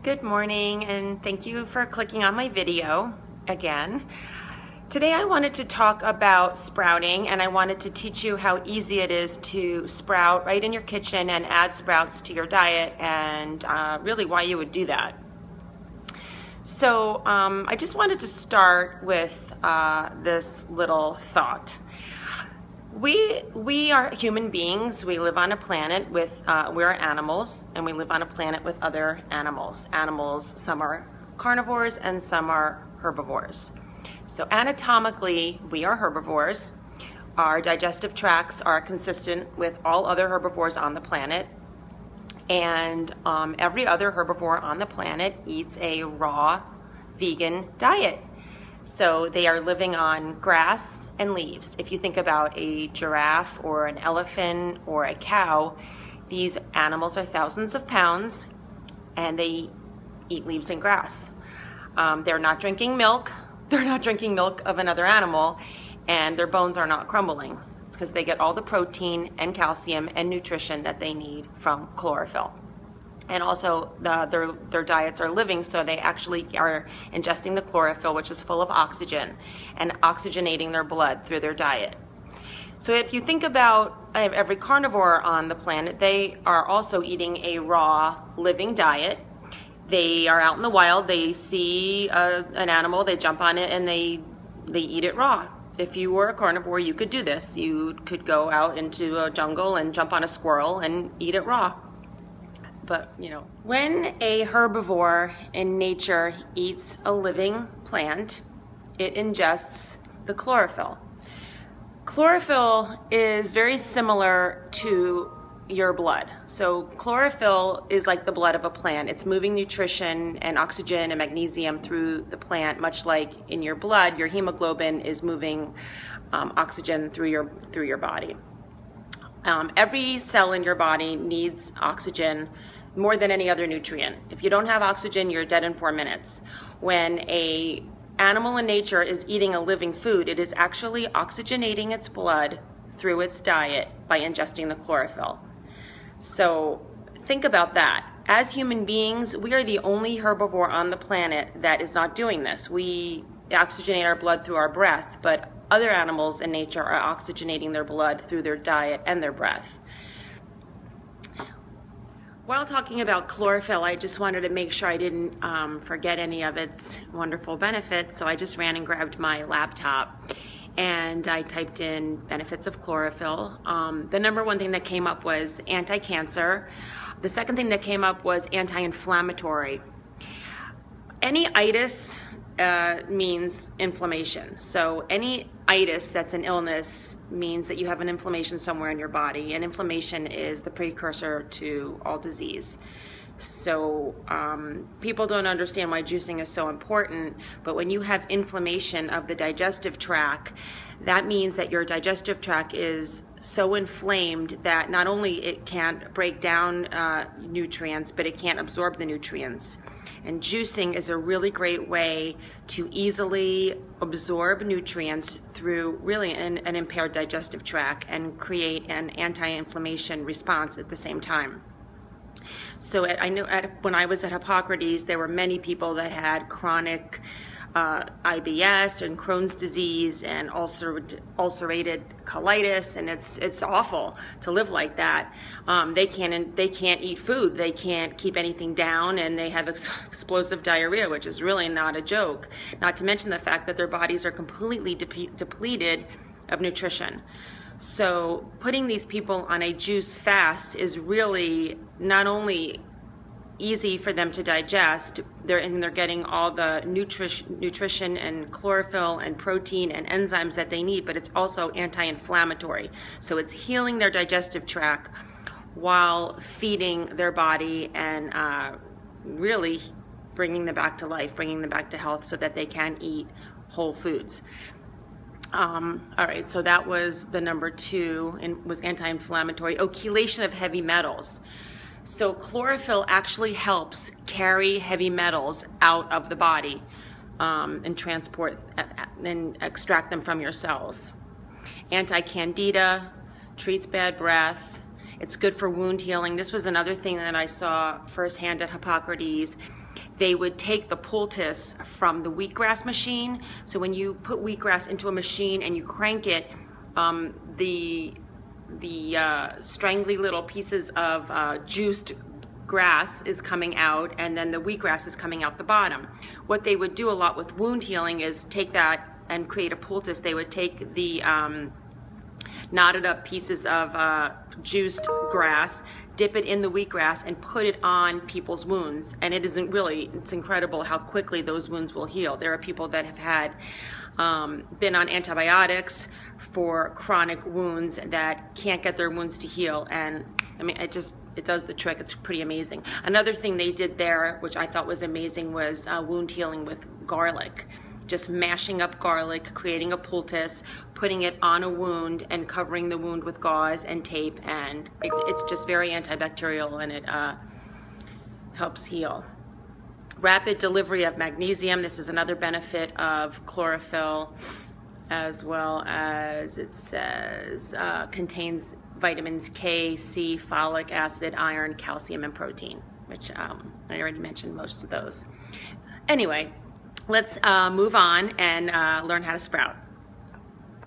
Good morning, and thank you for clicking on my video again. Today I wanted to talk about sprouting, and I wanted to teach you how easy it is to sprout right in your kitchen and add sprouts to your diet, and really why you would do that. So I just wanted to start with this little thought. We are human beings. We live on a planet with, we're animals, and we live on a planet with other animals. Some are carnivores and some are herbivores. So anatomically, we are herbivores. Our digestive tracts are consistent with all other herbivores on the planet. And every other herbivore on the planet eats a raw vegan diet. So they are living on grass and leaves. If you think about a giraffe or an elephant or a cow, these animals are thousands of pounds and they eat leaves and grass. They're not drinking milk. They're not drinking milk of another animal, and their bones are not crumbling. It's because they get all the protein and calcium and nutrition that they need from chlorophyll. And also their diets are living, so they actually are ingesting the chlorophyll, which is full of oxygen, and oxygenating their blood through their diet. So if you think about every carnivore on the planet, they are also eating a raw living diet. They are out in the wild, they see an animal, they jump on it and they eat it raw. If you were a carnivore, you could do this. You could go out into a jungle and jump on a squirrel and eat it raw. But, you know, when a herbivore in nature eats a living plant, it ingests the chlorophyll. Chlorophyll is very similar to your blood. So chlorophyll is like the blood of a plant. It's moving nutrition and oxygen and magnesium through the plant, much like in your blood, your hemoglobin is moving oxygen through your body. Every cell in your body needs oxygen more than any other nutrient. If you don't have oxygen, you're dead in 4 minutes. When an animal in nature is eating a living food, it is actually oxygenating its blood through its diet by ingesting the chlorophyll. So think about that. As human beings, we are the only herbivore on the planet that is not doing this. We oxygenate our blood through our breath, but other animals in nature are oxygenating their blood through their diet and their breath. While talking about chlorophyll, I just wanted to make sure I didn't forget any of its wonderful benefits, so I just ran and grabbed my laptop and I typed in benefits of chlorophyll. The number one thing that came up was anti-cancer. The second thing that came up was anti-inflammatory. Any itis means inflammation. So any itis that's an illness means that you have an inflammation somewhere in your body, and inflammation is the precursor to all disease. So people don't understand why juicing is so important, but when you have inflammation of the digestive tract, that means that your digestive tract is so inflamed that not only it can't break down nutrients, but it can't absorb the nutrients. And juicing is a really great way to easily absorb nutrients through really an impaired digestive tract and create an anti-inflammation response at the same time. So I know when I was at Hippocrates, there were many people that had chronic IBS and Crohn's disease and ulcerated colitis, and it's awful to live like that. They can't eat food, they can't keep anything down, and they have explosive diarrhea, which is really not a joke. Not to mention the fact that their bodies are completely depleted of nutrition. So putting these people on a juice fast is really not only easy for them to digest, they're getting all the nutrition and chlorophyll and protein and enzymes that they need, but it's also anti-inflammatory. So it's healing their digestive tract while feeding their body and really bringing them back to life, bringing them back to health so that they can eat whole foods. All right, so that was the number 2, and was anti-inflammatory. Chelation of heavy metals. So chlorophyll actually helps carry heavy metals out of the body and transport and extract them from your cells. Anti-candida, treats bad breath. It's good for wound healing. This was another thing that I saw firsthand at Hippocrates. they would take the poultice from the wheatgrass machine. So when you put wheatgrass into a machine and you crank it, the strangly little pieces of juiced grass is coming out, and then the wheatgrass is coming out the bottom. What they would do a lot with wound healing is take that and create a poultice. They would take the knotted up pieces of juiced grass, dip it in the wheatgrass, and put it on people's wounds. And it's incredible how quickly those wounds will heal. There are people that have had been on antibiotics for chronic wounds that can't get their wounds to heal, and I mean, it does the trick. It's pretty amazing. Another thing they did there, which I thought was amazing, was wound healing with garlic. Just mashing up garlic, creating a poultice, putting it on a wound, and covering the wound with gauze and tape, and it's just very antibacterial, and it helps heal. Rapid delivery of magnesium. This is another benefit of chlorophyll, as well as it says contains vitamins K, C, folic acid, iron, calcium, and protein, which I already mentioned most of those. Anyway, let's move on and learn how to sprout.